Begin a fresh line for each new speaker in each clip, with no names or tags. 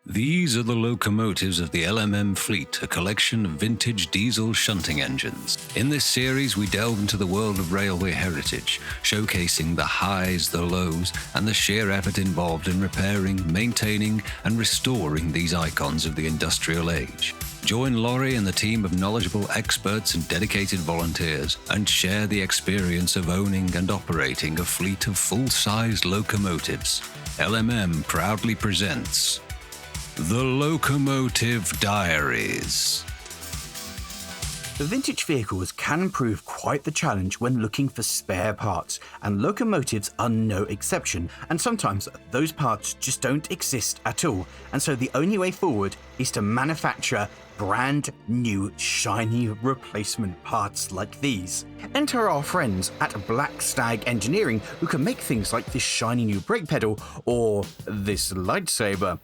These are the locomotives of the LMM fleet, a collection of vintage diesel shunting engines. In this series, we delve into the world of railway heritage, showcasing the highs, the lows, and the sheer effort involved in repairing, maintaining, and restoring these icons of the industrial age. Join Lawrie and the team of knowledgeable experts and dedicated volunteers, and share the experience of owning and operating a fleet of full-sized locomotives. LMM proudly presents The Locomotive Diaries.
The vintage vehicles can prove quite the challenge when looking for spare parts, and locomotives are no exception, and sometimes those parts just don't exist at all, and so the only way forward is to manufacture brand new shiny replacement parts like these. Enter our friends at Black Stag Engineering, who can make things like this shiny new brake pedal or this lightsaber.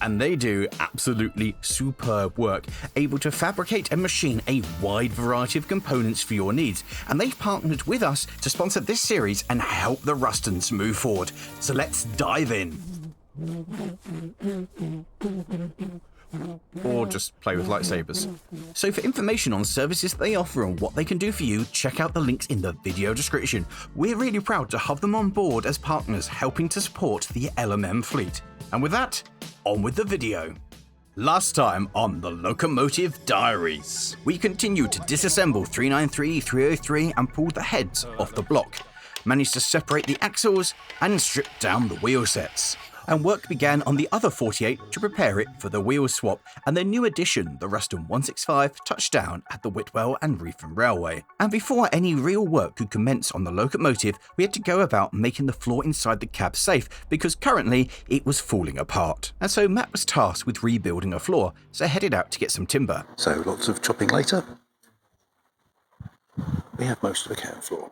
And they do absolutely superb work, able to fabricate and machine a wide variety of components for your needs. And they've partnered with us to sponsor this series and help the Rustons move forward. So let's dive in. Or just play with lightsabers. So for information on services they offer and what they can do for you, check out the links in the video description. We're really proud to have them on board as partners, helping to support the LMM fleet. And with that, on with the video. Last time on the Locomotive Diaries, we continued to disassemble 393-303 and pull the heads off the block, managed to separate the axles and strip down the wheel sets. And work began on the other 48 to prepare it for the wheel swap, and the new addition, the Ruston 165, touched down at the Whitwell and Reefton Railway. And before any real work could commence on the locomotive, we had to go about making the floor inside the cab safe, because currently it was falling apart. And so Matt was tasked with rebuilding a floor, so headed out to get some timber.
So lots of chopping later. We have most of the cab floor.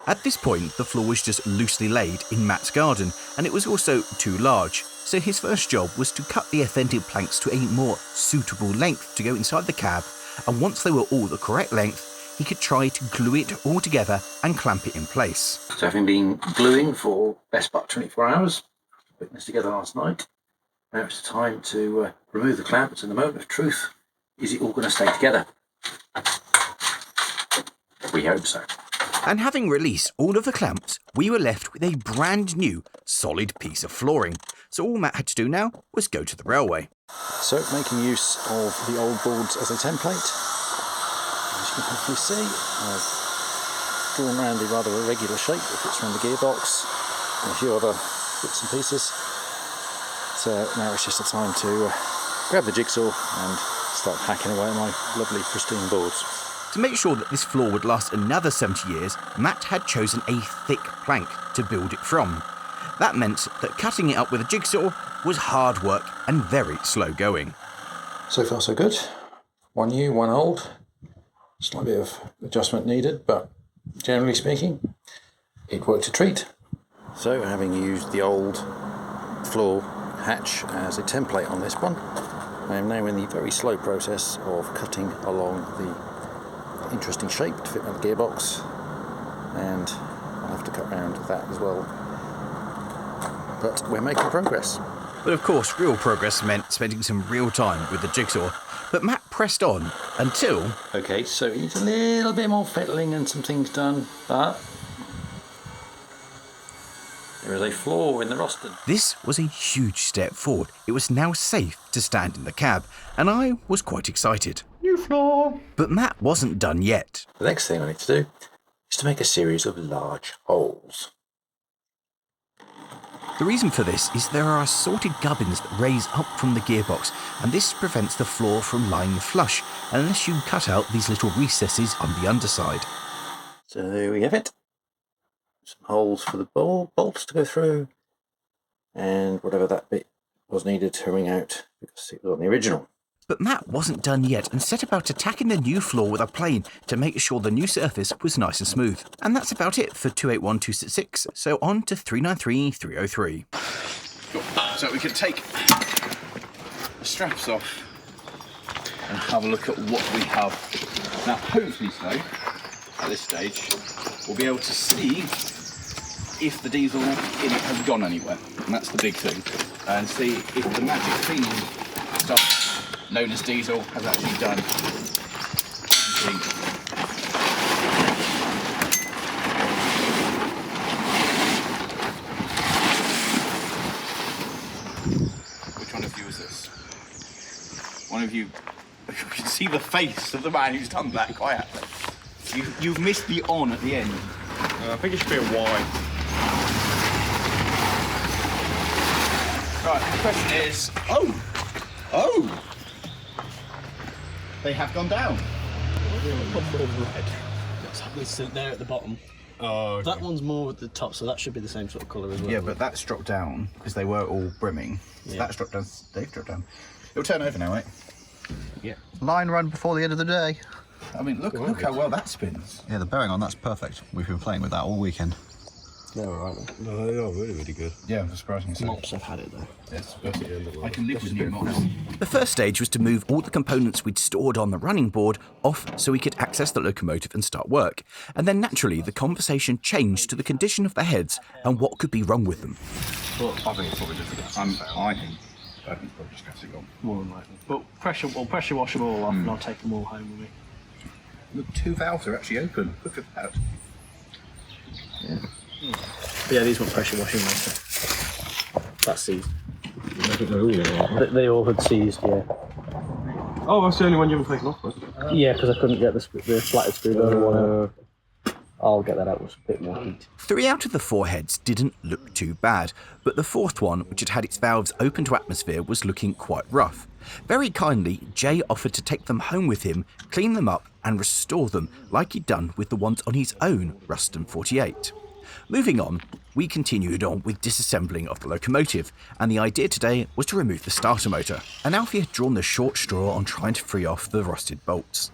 At this point, the floor was just loosely laid in Matt's garden, and it was also too large, so his first job was to cut the authentic planks to a more suitable length to go inside the cab, and once they were all the correct length, he could try to glue it all together and clamp it in place.
So having been gluing for best part 24 hours, putting this together last night, now it's time to remove the clamps, and the moment of truth, is it all going to stay together? We hope so.
And having released all of the clamps, we were left with a brand new, solid piece of flooring. So all Matt had to do now was go to the railway.
So making use of the old boards as a template, as you can hopefully see, I've drawn around a rather irregular shape that fits around the gearbox and a few other bits and pieces. So now it's just the time to grab the jigsaw and start hacking away at my lovely pristine boards.
To make sure that this floor would last another 70 years, Matt had chosen a thick plank to build it from. That meant that cutting it up with a jigsaw was hard work and very slow going.
So far so good. One new, one old. Slight bit of adjustment needed, but generally speaking, it worked a treat. So having used the old floor hatch as a template on this one, I am now in the very slow process of cutting along the interesting shape to fit around the gearbox, and I'll have to cut around that as well. But we're making progress.
But of course, real progress meant spending some real time with the jigsaw. But Matt pressed on until...
Okay, so it needs a little bit more fiddling and some things done, but there is a flaw in the Ruston.
This was a huge step forward. It was now safe to stand in the cab, and I was quite excited.
New floor!
But Matt wasn't done yet.
The next thing I need to do is to make a series of large holes.
The reason for this is there are assorted gubbins that raise up from the gearbox, and this prevents the floor from lying flush unless you cut out these little recesses on the underside.
So there we have it. Some holes for the bolts to go through, and whatever that bit was needed to ring out because it was on the original.
But Matt wasn't done yet and set about attacking the new floor with a plane to make sure the new surface was nice and smooth. And that's about it for 281266, so on to 393-303.
So we can take the straps off and have a look at what we have. Now hopefully so, at this stage, we'll be able to see if the diesel in it has gone anywhere. and that's the big thing. And see if the magic cleaning stuff, known as diesel, has actually done anything. Which one of you is this? One of you, you can see the face of the man who's done that quite happily. You've missed the on at the end.
I think it should be a Y.
Right, the question is, oh! They have gone down.
It's there at the bottom.
Oh, okay.
That one's more at the top, so that should be the same sort of colour as well.
Yeah, but that's dropped down because they were all brimming. So
Yeah.
that's dropped down. They've dropped down. It'll turn over now, mate.
Yeah.
Line run before the end of the day.
I mean, look how well that spins.
Yeah, the bearing on that's perfect. We've been playing with that all weekend.
They're alright.
No, they are really, really good.
Yeah, surprisingly so.
Mops have had it though.
I can live with new mops.
The first stage was to move all the components we'd stored on the running board off so we could access the locomotive and start work. And then naturally, the conversation changed to the condition of the heads and what could be wrong with them.
I think it's probably just I think it's probably just got to go.
More than likely. But pressure wash them all off and I'll take them all home with me.
Look, 2 valves are actually open. Look at that.
But yeah, these weren't pressure washing later. That's seized. They all had seized, yeah.
Oh, that's the only one you haven't taken off, was it?
Yeah, because I couldn't get the flatted screwdriver one out. I'll get that out with a bit more heat.
3 out of the 4 heads didn't look too bad, but the 4th one, which had its valves open to atmosphere, was looking quite rough. Very kindly, Jay offered to take them home with him, clean them up and restore them like he'd done with the ones on his own Ruston 48. Moving on, we continued on with disassembling of the locomotive, and the idea today was to remove the starter motor, and Alfie had drawn the short straw on trying to free off the rusted bolts.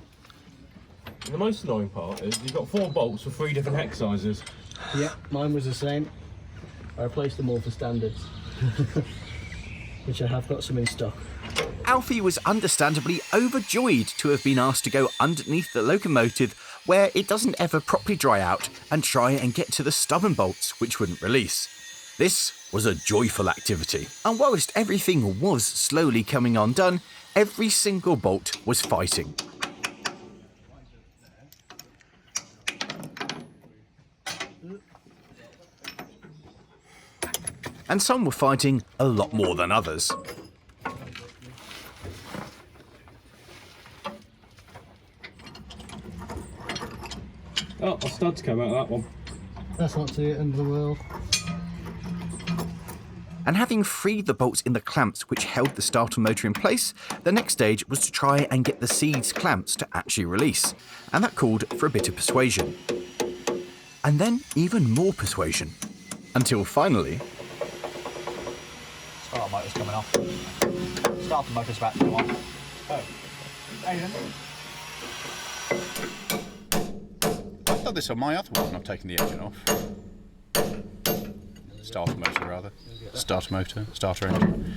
The most annoying part is you've got 4 bolts for 3 different hex sizes.
Yeah, mine was the same. I replaced them all for standards. Which I have got some in stock.
Alfie was understandably overjoyed to have been asked to go underneath the locomotive where it doesn't ever properly dry out and try and get to the stubborn bolts which wouldn't release. This was a joyful activity, and whilst everything was slowly coming undone, every single bolt was fighting. And some were fighting a lot more than others.
Oh, a stud's come out of that one.
That's not the end of the world.
And having freed the bolts in the clamps which held the starter motor in place, the next stage was to try and get the seized clamps to actually release, and that called for a bit of persuasion. And then even more persuasion, until finally...
Starter motor's coming off. Starter motor's about to come off. Oh.
I've done this on my other one. I've taken the engine off. Starter motor, rather. Starter motor, starter engine.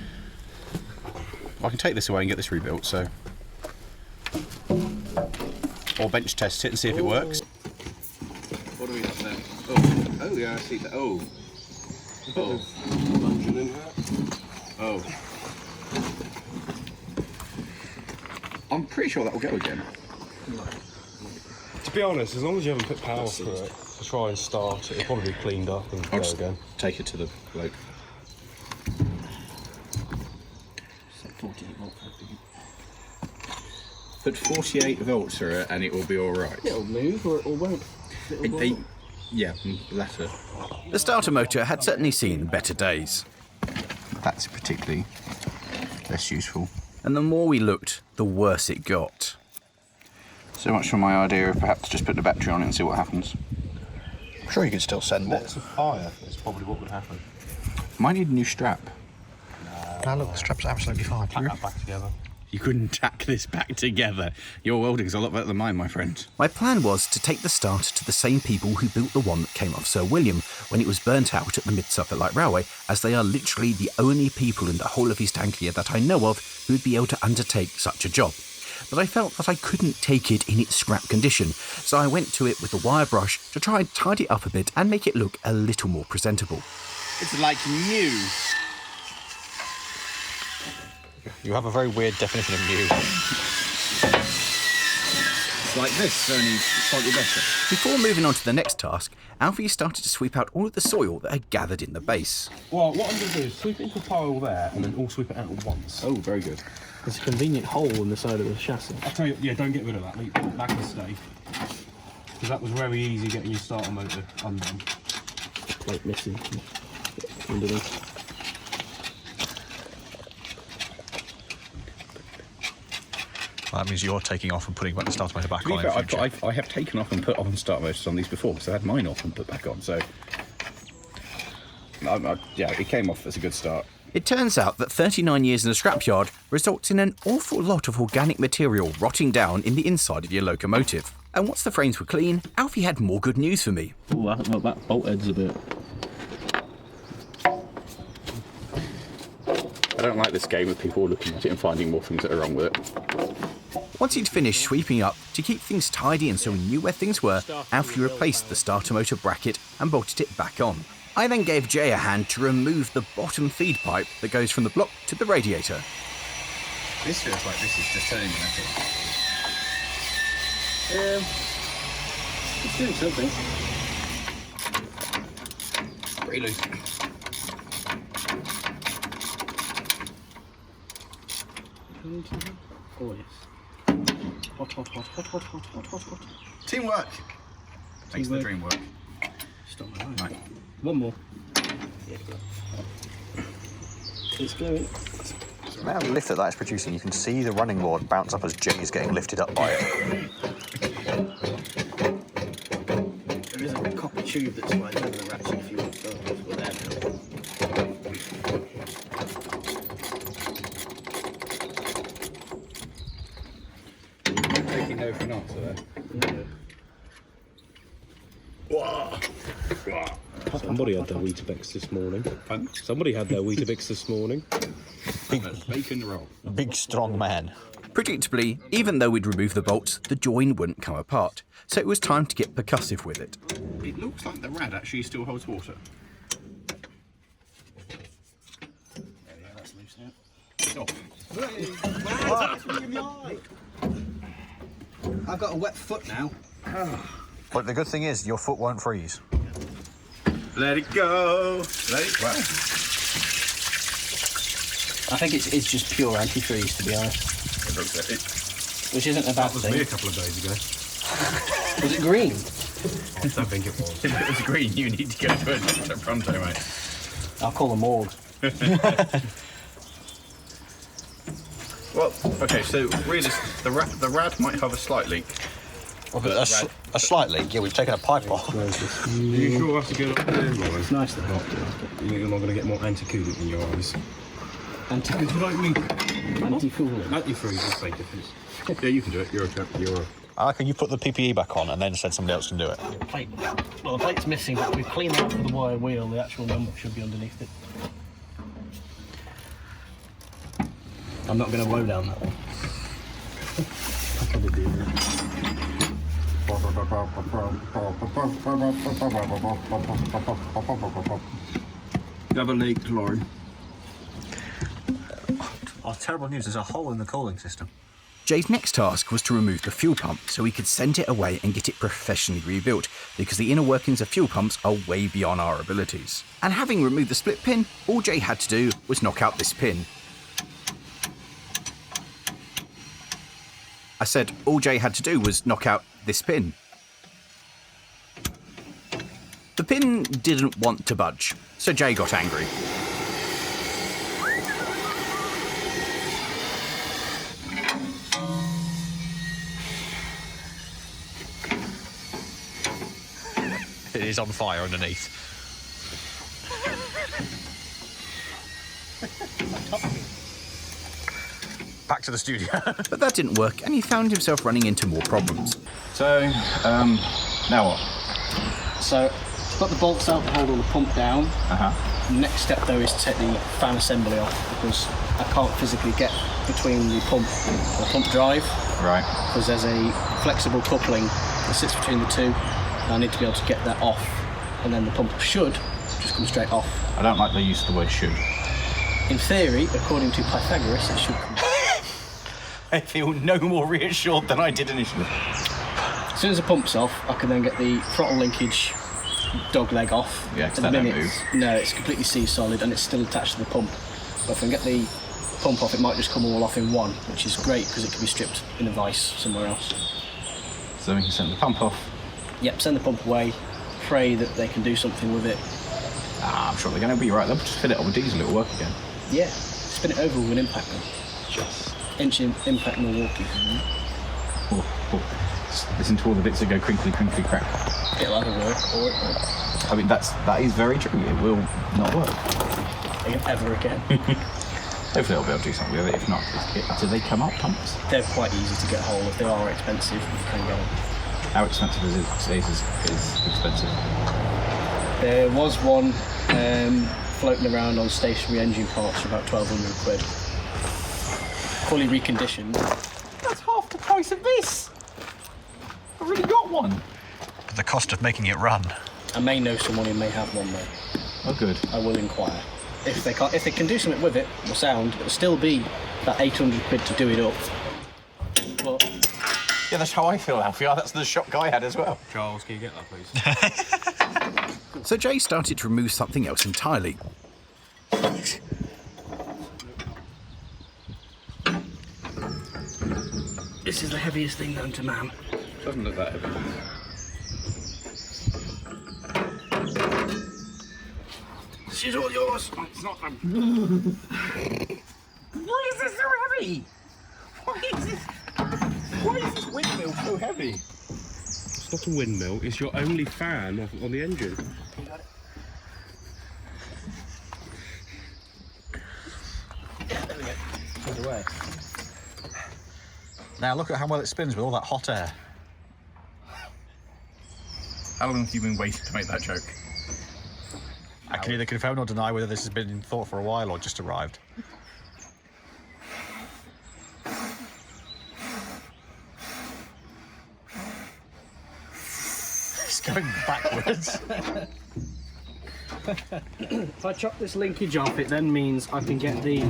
I can take this away and get this rebuilt, so... Or bench test it and see if it works. What do we have there? Oh, yeah, I see that. Oh. Oh. I'm pretty sure that will go again.
To be honest, as long as you haven't put power through it to try and start it, it'll probably be cleaned up and
I'll
go
just
again.
take it to the bloke. Put 48 volts through it and it will be alright.
It'll move or it won't.
Yeah, latter.
The starter motor had certainly seen better days.
That's particularly less useful.
And the more we looked, the worse it got.
So much for my idea of perhaps just putting a battery on it and see what happens.
I'm sure you could still send
Lots of fire is probably what would happen.
Might need a new strap.
No, look, the strap's absolutely fine.
Pack that back together.
You couldn't tack this back together. Your welding's a lot better than mine, my friend.
My plan was to take the starter to the same people who built the one that came off Sir William when it was burnt out at the Mid-Suffolk Light Railway, as they are literally the only people in the whole of East Anglia that I know of who would be able to undertake such a job. But I felt that I couldn't take it in its scrap condition, so I went to it with a wire brush to try and tidy it up a bit and make it look a little more presentable.
It's like new.
You have a very weird definition of new.
It's like this, only slightly better.
Before moving on to the next task, Alfie started to sweep out all of the soil that had gathered in the base.
Well, what I'm going to do is sweep it into a pile there and then all sweep it out at once.
Oh, very good.
There's a convenient hole in the side of the chassis.
I'll tell you, yeah, don't get rid of that. Leave that can stay. Because that was very easy getting your starter motor undone.
Like missing underneath.
That means you're taking off and putting back the starter motor back
To be
on.
fair, I have taken off and put on start motors on these before because I had mine off and put back on, so yeah, it came off as a good start.
It turns out that 39 years in a scrapyard results in an awful lot of organic material rotting down in the inside of your locomotive. And once the frames were clean, Alfie had more good news for me.
Ooh, that bolt head's a bit.
I don't like this game with people looking at it and finding more things that are wrong with it.
Once he'd finished sweeping up, to keep things tidy and so we knew where things were, Alfie replaced the starter motor bracket and bolted it back on. I then gave Jay a hand to remove the bottom feed pipe that goes from the block to the radiator.
This feels like this is just turning metal.
It's doing something.
Pretty loose.
Oh yes. Hot.
Teamwork! Makes the dream work.
Stop my line.
Right.
One more. It's going.
The amount of lift that that's producing, you can see the running board bounce up as Jay is getting lifted up by it.
There is a copper tube that slides over the ratchet if you want to go with that.
Taking no for an answer there.
Somebody had their Weetabix this morning.
Pardon?
Somebody had their Weetabix this morning.
Bacon roll.
Big, strong man.
Predictably, even though we'd removed the bolts, the join wouldn't come apart, so it was time to get percussive with it.
It looks like the rad actually still holds water. Yeah, that's loose now. It's off.
I've got a wet foot now. But the good thing is, your foot won't freeze.
Let it go. Let it go.
I think it's just pure antifreeze, to be honest.
It looks like it.
Which isn't a bad
That was
thing.
me a couple of days ago.
Was it green?
I don't think it was.
If it was green, you need to go to a pronto, mate.
I'll call them morgue.
Well, okay, so really, the rad might have a slight leak.
A slight leak, yeah, we've taken a pipe off.
Are you sure have to get up there, Lawrie?
It's nice that
You're not going to get more anti-coolant in your eyes.
anti-coolant.
Antifreeze is a difference.
Yeah, you can do it. You're a chap.
I reckon you put the PPE back on and then said somebody else can do it.
Plate. Well, the plate's missing, but we've cleaned that with the wire wheel. The actual number should be underneath it. I'm not going to blow down that one.
You have a leak, Lawrie.
Oh, terrible news, there's a hole in the cooling system.
Jay's next task was to remove the fuel pump so he could send it away and get it professionally rebuilt, because the inner workings of fuel pumps are way beyond our abilities. And having removed the split pin, all Jay had to do was knock out this pin. I said all Jay had to do was knock out this pin. The pin didn't want to budge, so Jay got angry.
It is on fire underneath. Back to the studio.
But that didn't work, and he found himself running into more problems.
So, now what?
So, got the bolts out to hold all the pump down. Next step though is to take the fan assembly off, because I can't physically get between the pump and the pump drive.
Right.
Because there's a flexible coupling that sits between the two. And I need to be able to get that off, and then the pump should just come straight off
I don't like the use of the word should.
In theory, according to Pythagoras, it should come.
I feel no more reassured than I did initially.
As soon as the pump's off, I can then get the throttle linkage dog leg off.
Yeah, because that don't move.
No, it's completely sea-solid and it's still attached to the pump. But if I can get the pump off, it might just come all off in one, which is great because it can be stripped in a vise somewhere else.
So we can send the pump off.
Yep, send the pump away, pray that they can do something with it.
I'm sure they're going to be right. They'll just fill it up with diesel, it'll work again.
Yeah, spin it over with an impact gun.
Just.
Inch impact Milwaukee.
Listen to all the bits that go crinkly, crinkly, crack.
It'll either work or it won't.
I mean, that is very true. It will not work.
Ever again.
Hopefully they'll be able to do something with it. If not, do they come up pumps?
They're quite easy to get hold of. They are expensive if you can get them.
How expensive is expensive?
There was one floating around on stationary engine parts for about 1,200 quid. Fully reconditioned.
That's half the price of this. I've already got one.
The cost of making it run.
I may know someone who may have one though.
Oh, good.
I will inquire. If they can do something with it, the sound, it'll still be that 800 quid to do it up. But
yeah, that's how I feel, Alfie. That's the shock I had as well.
Charles, can you get that, please?
So Jay started to remove something else entirely.
this is the heaviest thing known to man.
Doesn't look that heavy.
This is all yours.
It's not.
Why is this so heavy? Why is this windmill so heavy? It's not a windmill, it's your only fan on the engine.
Away.
Now look at how well it spins with all that hot air.
How long have you been waiting to make that joke?
I can either confirm or deny whether this has been in thought for a while or just arrived. It's going backwards.
If I chop this linkage off, it then means I can get the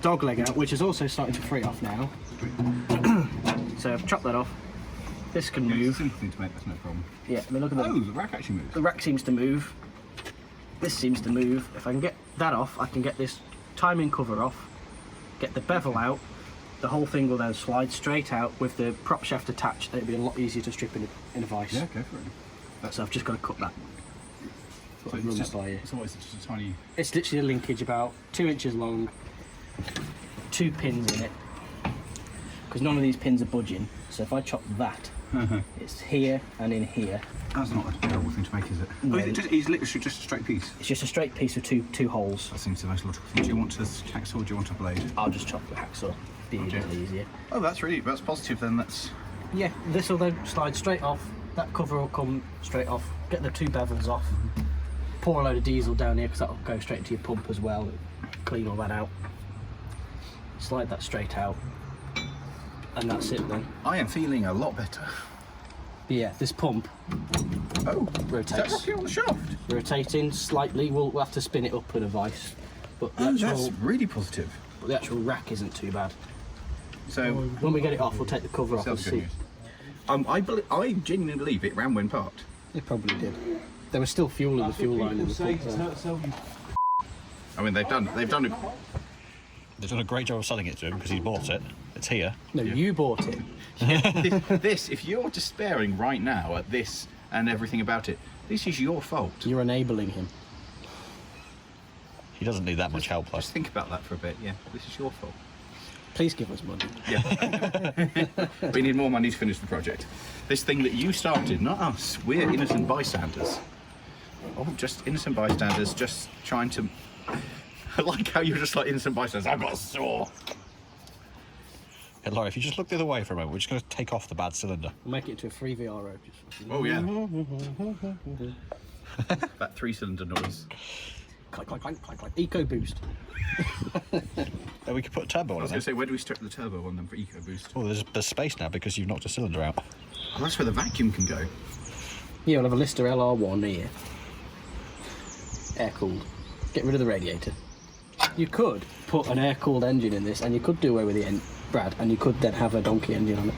dog leg out, which is also starting to free off now. So I've chopped that off. This can move.
It's a simple thing to make, that's no problem.
Yeah, I mean, look at that.
Oh, the rack actually moves.
The rack seems to move. This seems to move. If I can get that off, I can get this timing cover off, get the bevel out. The whole thing will then slide straight out with the prop shaft attached. It'll be a lot easier to strip in a vise.
Yeah, go for it.
So I've just got to cut that.
So it's always just a tiny...
It's literally a linkage about 2 inches long, 2 pins in it, because none of these pins are budging. So if I chop that, it's here and in here.
That's not a terrible thing to make, is it?
No.
Oh, it's literally just a straight piece.
It's just a straight piece with two holes.
That seems the most logical thing. Do you want a hacksaw or do you want a blade?
I'll just chop the hacksaw. Be a little easier.
Oh, that's positive then. That's...
Yeah, this will then slide straight off. That cover will come straight off. Get the 2 bevels off. Pour a load of diesel down here because that'll go straight into your pump as well. Clean all that out. Slide that straight out. And that's it then.
I am feeling a lot better.
Yeah, this pump rotates.
Is that rocking on the shaft?
Rotating slightly. We'll have to spin it up in a vise. But the
That's really positive.
But the actual rack isn't too bad.
So
when we get it off, we'll take the cover off and see.
I genuinely believe it ran when parked.
It probably did. There was still fuel in the fuel line in the pump.
I mean, they've done it.
They've done a great job of selling it to him because he bought it. It's here.
No, you bought it.
This, if you're despairing right now at this and everything about it, this is your fault.
You're enabling him.
He doesn't need that much help, though.
Just think about that for a bit. Yeah, this is your fault.
Please give us money.
Yeah. We need more money to finish the project. This thing that you started, not us. We're innocent bystanders. Oh, just innocent bystanders, just trying to... I like how you're just like innocent bystanders. I've got a saw.
Hey, Lawrie, if you just look the other way for a moment, we're just going to take off the bad cylinder.
We'll make it to a free VRO.
Oh, yeah. That 3-cylinder noise.
Clank, clank, clank, clank, clank. Eco boost.
Then we could put a turbo on
I was
it.
going to say, where do we strip the turbo on them for eco boost?
Oh, there's space now because you've knocked a cylinder out.
Oh, that's where the vacuum can go.
Yeah, we'll have a Lister LR1 here. air-cooled. Get rid of the radiator. You could put an air-cooled engine in this, and you could do away with the Brad, and you could then have a donkey engine on it.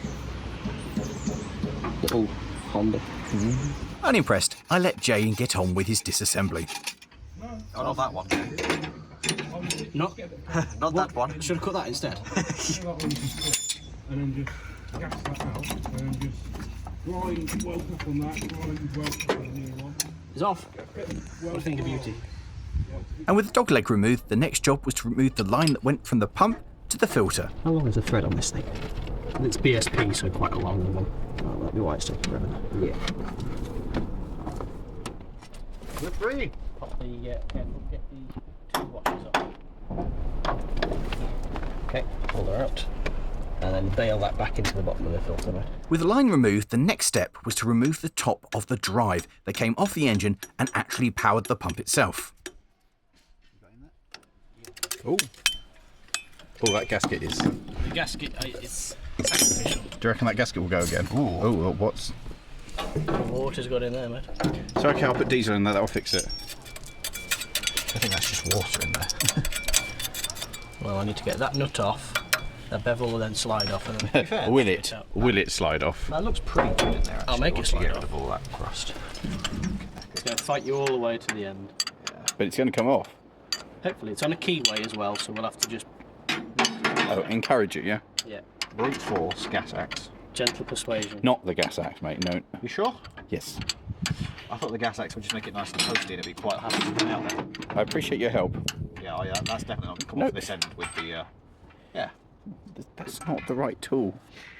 Little Honda.
Unimpressed, I let Jay get on with his disassembly.
Oh, not that one.
Not
Not that one.
Should have cut that instead.
And then just gas that out, and then just grind well up on that, grind well up on the new one.
It's off. What a thing of beauty.
And with the dog leg removed, the next job was to remove the line that went from the pump to the filter.
How long is the thread on this thing? It's BSP, so quite a long one. Oh, that'd be why it's taking forever. Yeah.
We're free.
Pop the careful, get the two washers off. Okay, pull her out. And then bail that back into the bottom of the filter bed.
With the line removed, the next step was to remove the top of the drive that came off the engine and actually powered the pump itself.
Oh, that gasket is.
The gasket is sacrificial.
Do you reckon that gasket will go again? Ooh. Oh, what's?
Water's got in there, mate.
So okay, I'll put diesel in there. That'll fix it.
I think that's just water in there.
Well, I need to get that nut off. That bevel will then slide off, and then
Will it? Will it slide off?
That looks pretty good in there, actually.
I'll make it
once you
slide
get
off.
rid of all that crust.
It's going to fight you all the way to the end.
But it's going to come off.
Hopefully, it's on a keyway as well, so we'll have to just
Oh, encourage it, yeah.
yeah,
Brute force gas axe.
gentle persuasion.
Not the gas axe, mate. No.
You sure?
Yes.
I thought the gas axe would just make it nice and toasty and it'd be quite happy to come out there.
I appreciate your help.
Yeah, that's definitely not going to come off this end with the... Yeah.
That's not the right tool.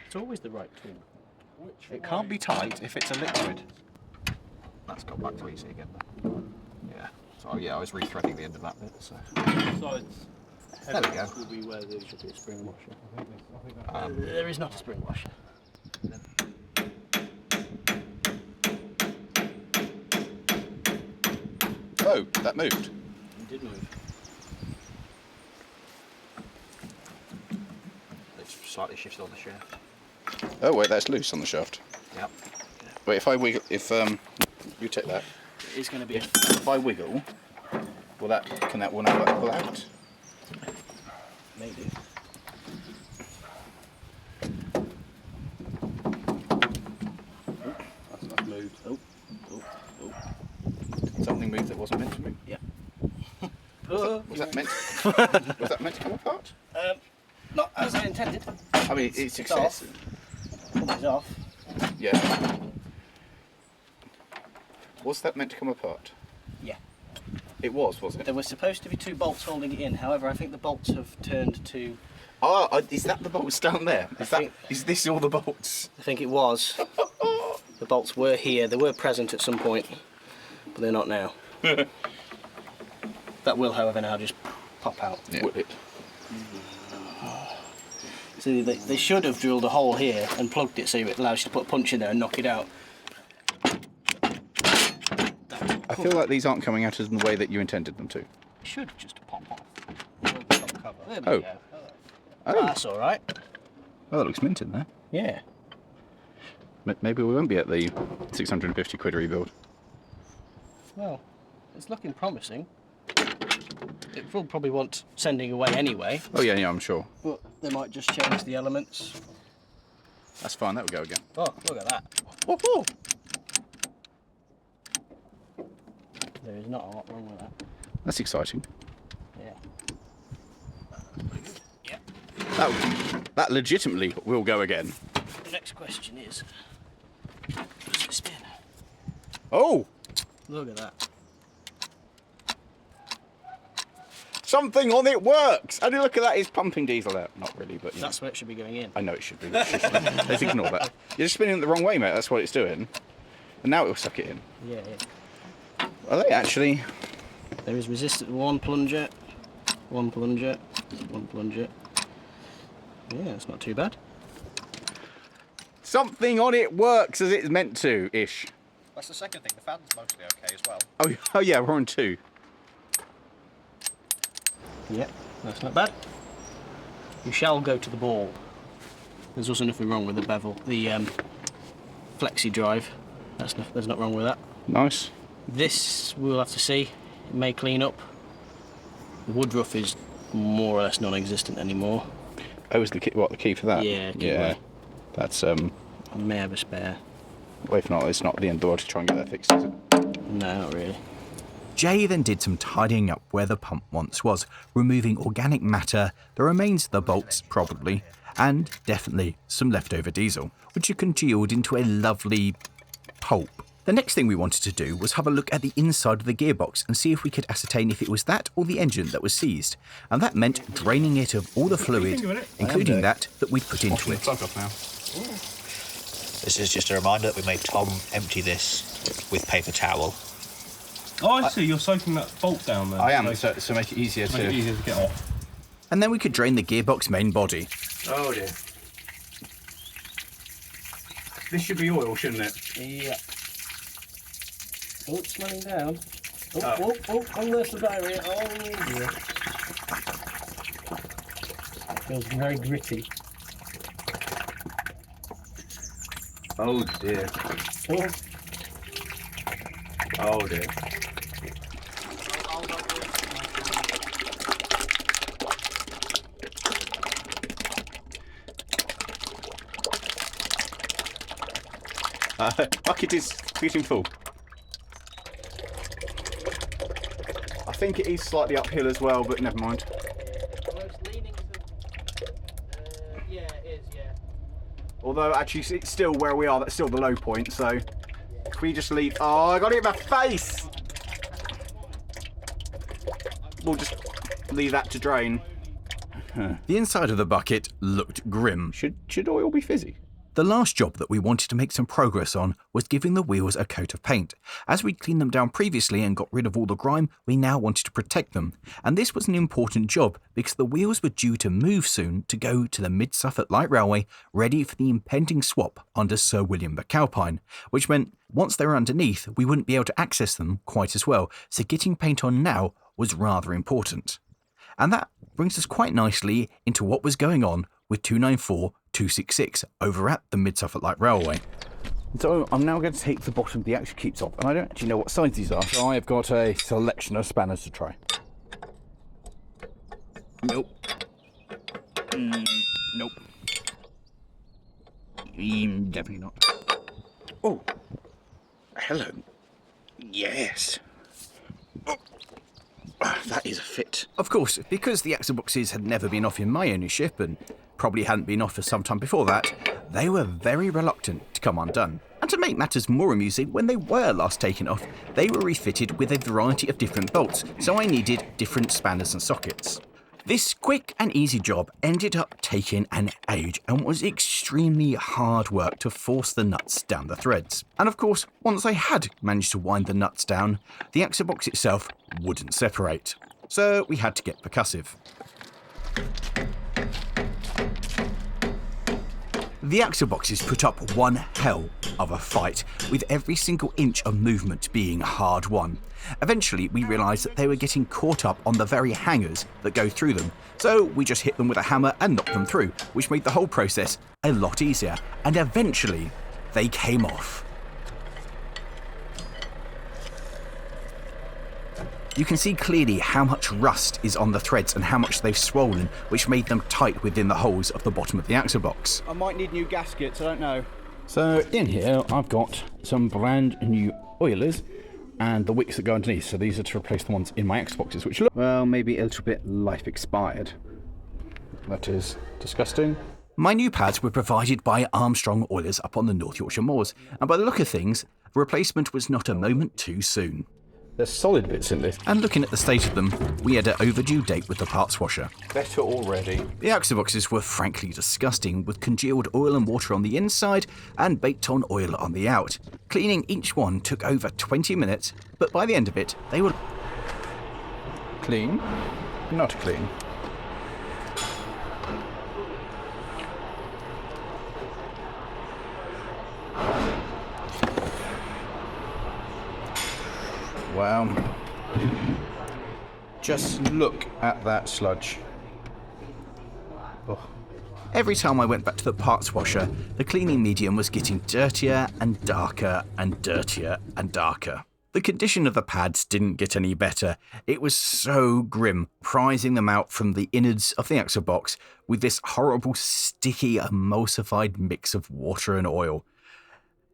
It's always the right tool.
It can't be tight if it's a liquid. That's got back to easy again. Yeah. So yeah, I was rethreading the end of that bit. So
So
there we go.
will be where there should be a spring washer. There is not a spring washer.
Oh, that moved.
It did move.
It's slightly shifted on the shaft.
Oh wait, that's loose on the shaft.
Yep.
Wait, if I wiggle, you take that.
It is going to be.
If I wiggle, will that pull out?
Maybe. That's moved. Oh.
Something moved that wasn't meant to move.
Yeah.
Was that meant? Was that meant to come apart?
Not as I intended.
I mean, it's excessive.
It's off.
Yeah. Was that meant to come apart?
Yeah.
It was it?
There were supposed to be two bolts holding it in. However, I think the bolts have turned to.
Oh, is that the bolts down there?
think-
Is this all the bolts?
I think it was. The bolts were here. They were present at some point, but they're not now. That will, however, now just pop out.
Yeah. Will it?
So they should have drilled a hole here and plugged it so it allows you to put a punch in there and knock it out.
I feel like these aren't coming out in the way that you intended them to.
It should just pop off. There we
Oh.
go.
Oh,
That's all right.
that looks mint in there.
Yeah.
Maybe we won't be at the 650 quid rebuild.
Well, it's looking promising. It will probably want sending away anyway,
Oh yeah, I'm sure.
but they might just change the elements.
That's fine. That will go again.
Oh, look at that. Woohoo! There is not a lot wrong with that.
That's exciting.
Yeah.
That legitimately will go again.
The next question is, does it spin?
Oh,
Look at that.
something on it works. And look at that, it's pumping diesel out. Not really, but you know.
That's where it should be going in.
I know it should be. Let's ignore that. You're just spinning it the wrong way, mate. That's what it's doing. And now it will suck it in.
Yeah.
Are they actually?
There is resistance. One plunger. One plunger. One plunger. Yeah, it's not too bad.
Something on it works as it's meant to, ish.
That's the second thing. The fan's mostly okay as well.
Oh yeah, we're on 2.
Yep, that's not bad. You shall go to the ball. There's also nothing wrong with the bevel, the flexi drive. There's not wrong with that.
Nice.
This we'll have to see. It may clean up. The wood rough is more or less non-existent anymore.
Oh, is the key for that?
Yeah.
Yeah. That's
I may have a spare.
well, if not, it's not the end of the world to try and get that fixed, is it?
No, not really.
Jay then did some tidying up where the pump once was, removing organic matter, the remains of the bolts probably, and definitely some leftover diesel, which you congealed into a lovely pulp. The next thing we wanted to do was have a look at the inside of the gearbox and see if we could ascertain if it was that or the engine that was seized, and that meant draining it of all the fluid, including that we'd put into it.
Plug off now.
This is just a reminder that we made Tom empty this with paper towel.
Oh, I see. You're soaking that bolt down there.
I am, so make it easier
Make it easier to get off.
And then we could drain the gearbox main body.
Oh dear. This should be oil, shouldn't it?
Yeah. Oh, it's smelling down. Oh, there's the diarrhea. Oh, dear. Feels very gritty.
Oh dear.
Oh.
Oh dear. Bucket is getting full. I think it is slightly uphill as well, but never mind.
Well, it's leaning to... yeah, it is, yeah.
Although actually it's still where we are, that's still the low point, so if we just leave... Oh, I got it in my face! We'll just leave that to drain.
The inside of the bucket looked grim.
Should oil be fizzy?
The last job that we wanted to make some progress on was giving the wheels a coat of paint. As we'd cleaned them down previously and got rid of all the grime, we now wanted to protect them. And this was an important job because the wheels were due to move soon to go to the Mid-Suffolk Light Railway, ready for the impending swap under Sir William McAlpine, which meant once they were underneath, we wouldn't be able to access them quite as well, so getting paint on now was rather important. And that brings us quite nicely into what was going on with 294-266 over at the Mid-Suffolk Light Railway.
So I'm now going to take the bottom of the actual keeps off, and I don't actually know what size these are, so I have got a selection of spanners to try. Nope. Nope. Definitely not. Oh, hello. Yes. Oh. That is a fit.
Of course, because the axle boxes had never been off in my ownership and probably hadn't been off for some time before that, they were very reluctant to come undone. And to make matters more amusing, when they were last taken off, they were refitted with a variety of different bolts, so I needed different spanners and sockets. This quick and easy job ended up taking an age and was extremely hard work to force the nuts down the threads. And of course, once I had managed to wind the nuts down, the axle box itself wouldn't separate. So we had to get percussive. The axle boxes put up one hell of a fight, with every single inch of movement being hard won. Eventually, we realised that they were getting caught up on the very hangers that go through them, so we just hit them with a hammer and knocked them through, which made the whole process a lot easier, and eventually they came off. You can see clearly how much rust is on the threads and how much they've swollen, which made them tight within the holes of the bottom of the axle box.
I might need new gaskets, I don't know. So in here I've got some brand new oilers and the wicks that go underneath. So these are to replace the ones in my Xboxes, which look, well, maybe a little bit life expired. That is disgusting.
My new pads were provided by Armstrong Oilers up on the North Yorkshire moors, and by the look of things, the replacement was not a moment too soon.
There's solid bits in this.
And looking at the state of them, we had an overdue date with the parts washer.
Better already.
The axle boxes were frankly disgusting, with congealed oil and water on the inside and baked on oil on the out. Cleaning each one took over 20 minutes, but by the end of it, they were
Clean? Not clean. Wow. Just look at that sludge. Oh.
Every time I went back to the parts washer, the cleaning medium was getting dirtier and darker and dirtier and darker. The condition of the pads didn't get any better. It was so grim, prizing them out from the innards of the axle box with this horrible, sticky, emulsified mix of water and oil.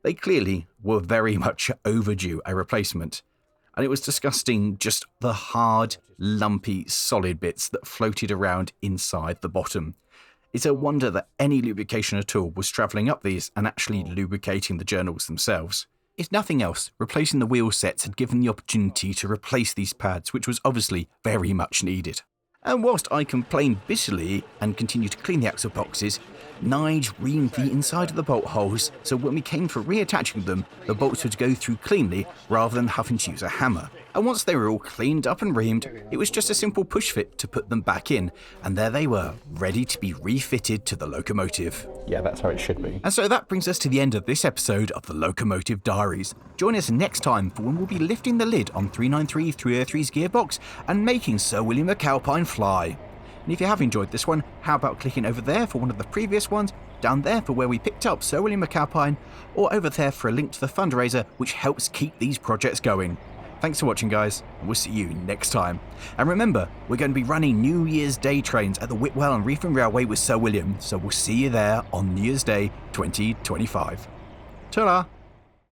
They clearly were very much overdue a replacement, and it was disgusting, just the hard, lumpy, solid bits that floated around inside the bottom. It's a wonder that any lubrication at all was travelling up these and actually lubricating the journals themselves. If nothing else, replacing the wheel sets had given the opportunity to replace these pads, which was obviously very much needed. And whilst I complained bitterly and continued to clean the axle boxes, Nige reamed the inside of the bolt holes so when we came for reattaching them, the bolts would go through cleanly rather than having to use a hammer. And once they were all cleaned up and reamed, it was just a simple push fit to put them back in, and there they were, ready to be refitted to the locomotive.
Yeah, that's how it should be.
And so that brings us to the end of this episode of the Locomotive Diaries. Join us next time for when we'll be lifting the lid on 393 303's gearbox and making Sir William McAlpine fly. And if you have enjoyed this one, how about clicking over there for one of the previous ones, down there for where we picked up Sir William McAlpine, or over there for a link to the fundraiser which helps keep these projects going. Thanks for watching, guys, and we'll see you next time. And remember, we're going to be running New Year's Day trains at the Whitwell and Reefton Railway with Sir William, so we'll see you there on New Year's Day 2025. Ta-ra!